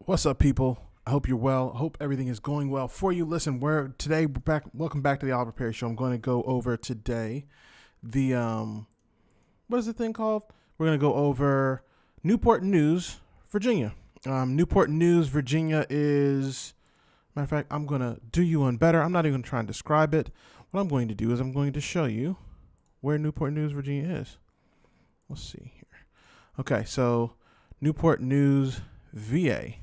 What's up, people? I hope you're well. I hope everything is going well for you. Listen, we're back. Welcome back to the Oliver Perry Show. I'm going to go over today the what is the thing called? We're going to go over Newport News, Virginia. Newport News, Virginia is, matter of fact, I'm going to do you one better. I'm not even trying to describe it. What I'm going to do is I'm going to show you where Newport News, Virginia is. Let's see here. Okay, so Newport News, VA.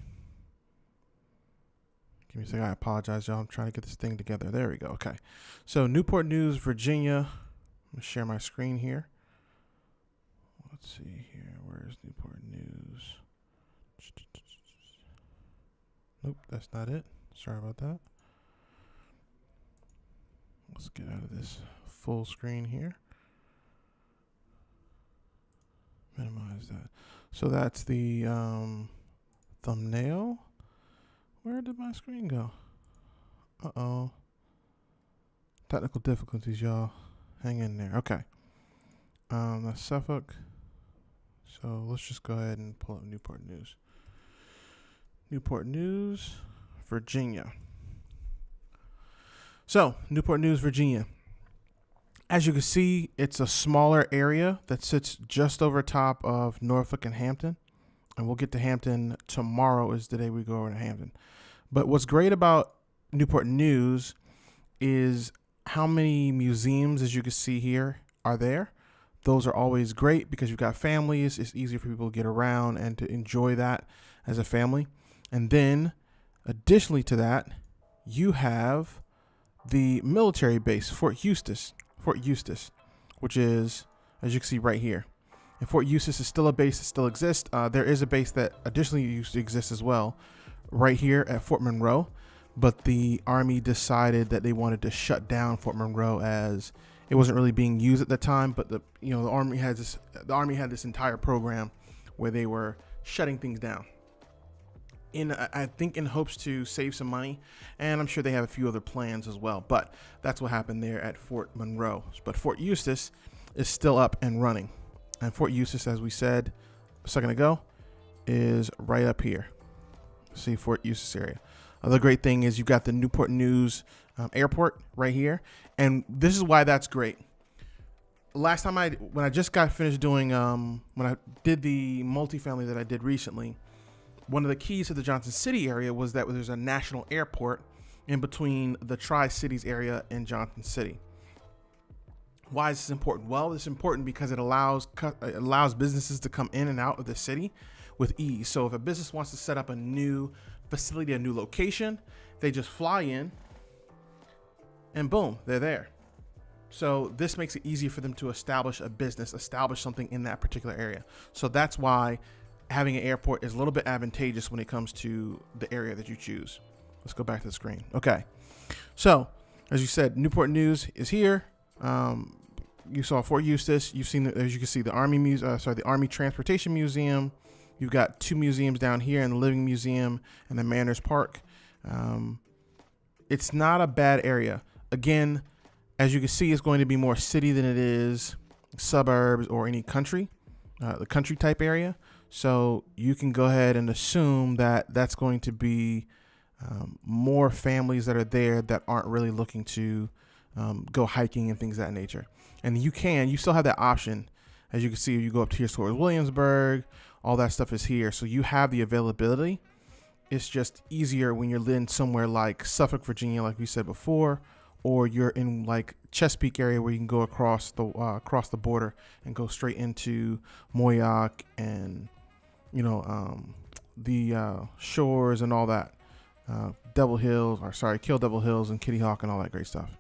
Give me a second. I apologize, y'all. I'm trying to get this thing together. There we go. Okay. So Newport News, Virginia. I'm going to share my screen here. Let's see here. Where's Newport News? Nope, that's not it. Sorry about that. Let's get out of this full screen here. Minimize that. So that's the thumbnail. Where did my screen go? Uh-oh. Technical difficulties, y'all. Hang in there. Okay. That's Suffolk. So let's just go ahead and pull up Newport News. Newport News, Virginia. So, Newport News, Virginia. As you can see, it's a smaller area that sits just over top of Norfolk and Hampton. And we'll get to Hampton tomorrow is the day we go over to Hampton. But what's great about Newport News is how many museums, as you can see here, are there. Those are always great because you've got families. It's easier for people to get around and to enjoy that as a family. And then, additionally to that, you have the military base, Fort Eustis, which is, as you can see right here. And Fort Eustis is still a base that still exists. There is a base that additionally used to exist as well, right here at Fort Monroe. But the Army decided that they wanted to shut down Fort Monroe as it wasn't really being used at the time. But the Army had this entire program where they were shutting things down. I think in hopes to save some money, and I'm sure they have a few other plans as well. But that's what happened there at Fort Monroe. But Fort Eustis is still up and running. And Fort Eustis, as we said a second ago, is right up here. See, Fort Eustis area. Another great thing is you've got the Newport News airport right here. And this is why that's great. Last time when I just got finished doing, when I did the multifamily that I did recently, one of the keys to the Johnson City area was that there's a national airport in between the Tri-Cities area and Johnson City. Why is this important? Well, it's important because it allows businesses to come in and out of the city with ease. So if a business wants to set up a new facility, a new location, they just fly in and boom, they're there. So this makes it easier for them to establish a business, establish something in that particular area. So that's why having an airport is a little bit advantageous when it comes to the area that you choose. Let's go back to the screen. Okay. So as you said, Newport News is here. You saw Fort Eustis. You've seen, as you can see, the Army Transportation Museum. You've got two museums down here, in the Living Museum and the Manners Park. It's not a bad area. Again, as you can see, it's going to be more city than it is suburbs or any country, the country type area. So you can go ahead and assume that that's going to be more families that are there that aren't really looking to go hiking and things of that nature. And you still have that option. As you can see, you go up here towards Williamsburg, all that stuff is here. So you have the availability. It's just easier when you're in somewhere like Suffolk, Virginia, like we said before, or you're in like Chesapeake area where you can go across the border and go straight into Moyock and the shores and all that, Kill Devil Hills and Kitty Hawk and all that great stuff.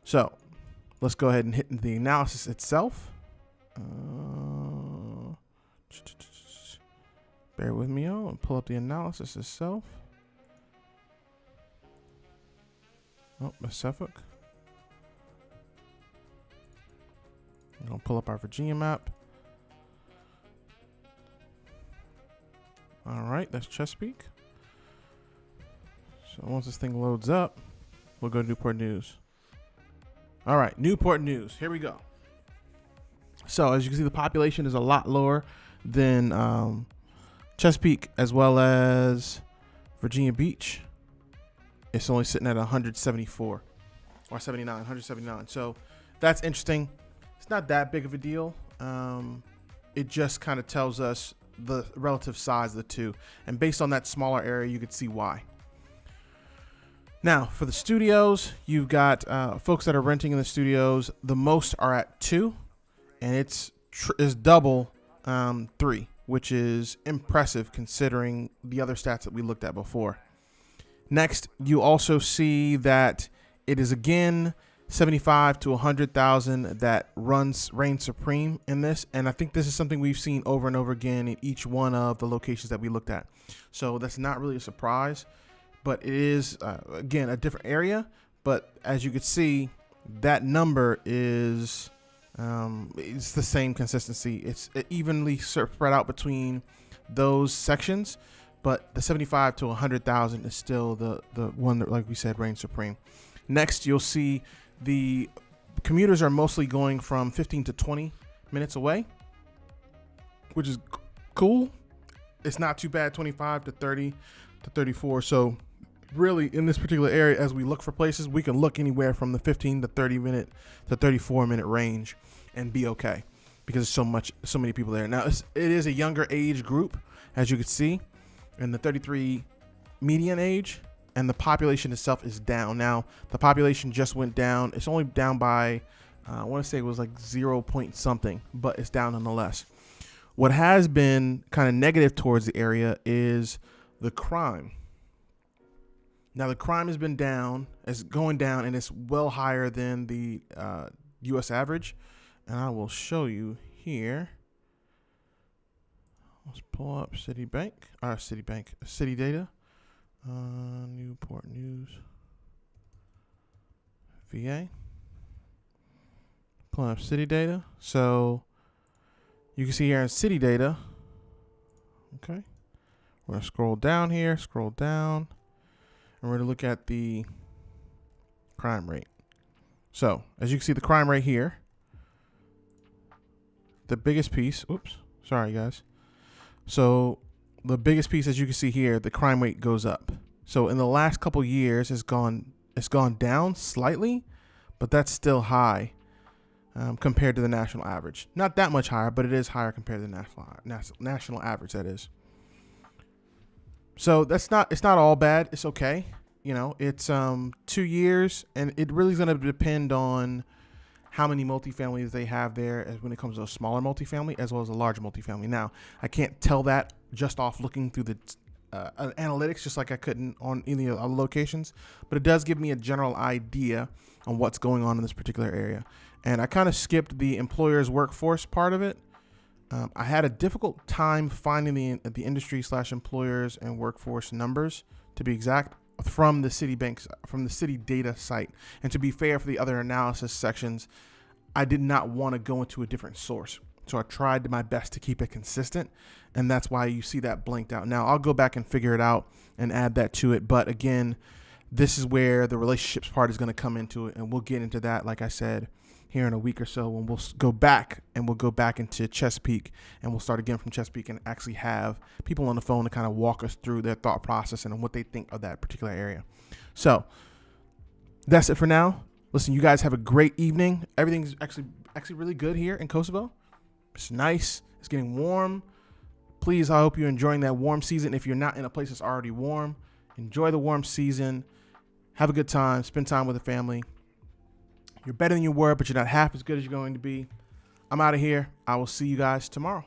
So let's go ahead and hit the analysis itself. Bear with me, y'all, and pull up the analysis itself. Oh, that's Suffolk. I'm going to pull up our Virginia map. All right, that's Chesapeake. So once this thing loads up, we'll go to Newport News. All right, Newport News. Here we go. So as you can see, the population is a lot lower than Chesapeake as well as Virginia Beach, it's only sitting at 174 or 79, 179. So that's interesting. It's not that big of a deal. It just kind of tells us the relative size of the two. And based on that smaller area, you could see why. Now, for the studios, you've got folks that are renting in the studios. The most are at 2, and it's double 3, which is impressive considering the other stats that we looked at before. Next, you also see that it is again 75 to 100,000 that reigns supreme in this, and I think this is something we've seen over and over again in each one of the locations that we looked at. So that's not really a surprise, but it is again a different area. But as you can see, that number is it's the same consistency. It's evenly spread out between those sections, but the 75 to 100,000 is still the one that, like we said, reigns supreme. Next, you'll see the commuters are mostly going from 15 to 20 minutes away, which is cool. It's not too bad, 25 to 30 to 34. So really in this particular area, as we look for places, we can look anywhere from the 15 to 30 minute to 34 minute range and be okay, because there's so many people there. Now it is a younger age group, as you can see, in the 33 median age, and the population itself is down. Now the population just went down. It's only down by I want to say it was like 0 point something, but it's down nonetheless. What has been kind of negative towards the area is the crime. Now the crime has been down, it's going down, and it's well higher than the U.S. average. And I will show you here. Let's pull up city data. Newport News, VA. Pulling up city data. So you can see here in city data. Okay. We're going to scroll down here, and we're going to look at the crime rate. So as you can see, the crime rate here, the biggest piece, oops, sorry guys. So the biggest piece, as you can see here, the crime rate goes up. So in the last couple years, it's gone down slightly, but that's still high compared to the national average. Not that much higher, but it is higher compared to the national average. That is. So it's not all bad. It's okay. You know, it's 2 years, and it really is going to depend on how many multifamilies they have there as when it comes to a smaller multifamily as well as a large multifamily. Now, I can't tell that just off looking through the analytics, just like I couldn't on any other locations, but it does give me a general idea on what's going on in this particular area. And I kind of skipped the employer's workforce part of it. I had a difficult time finding the industry / employers and workforce numbers, to be exact, from the city data site. And to be fair, for the other analysis sections, I did not want to go into a different source. So I tried my best to keep it consistent, and that's why you see that blanked out. Now I'll go back and figure it out and add that to it. But again, this is where the relationships part is going to come into it, and we'll get into that, like I said, here in a week or so, when we'll go back into Chesapeake, and we'll start again from Chesapeake and actually have people on the phone to kind of walk us through their thought process and what they think of that particular area. So that's it for now. Listen, you guys have a great evening. Everything's actually really good here in Kosovo. It's nice. It's getting warm. Please, I hope you're enjoying that warm season. If you're not in a place that's already warm, enjoy the warm season. Have a good time. Spend time with the family. You're better than you were, but you're not half as good as you're going to be. I'm out of here. I will see you guys tomorrow.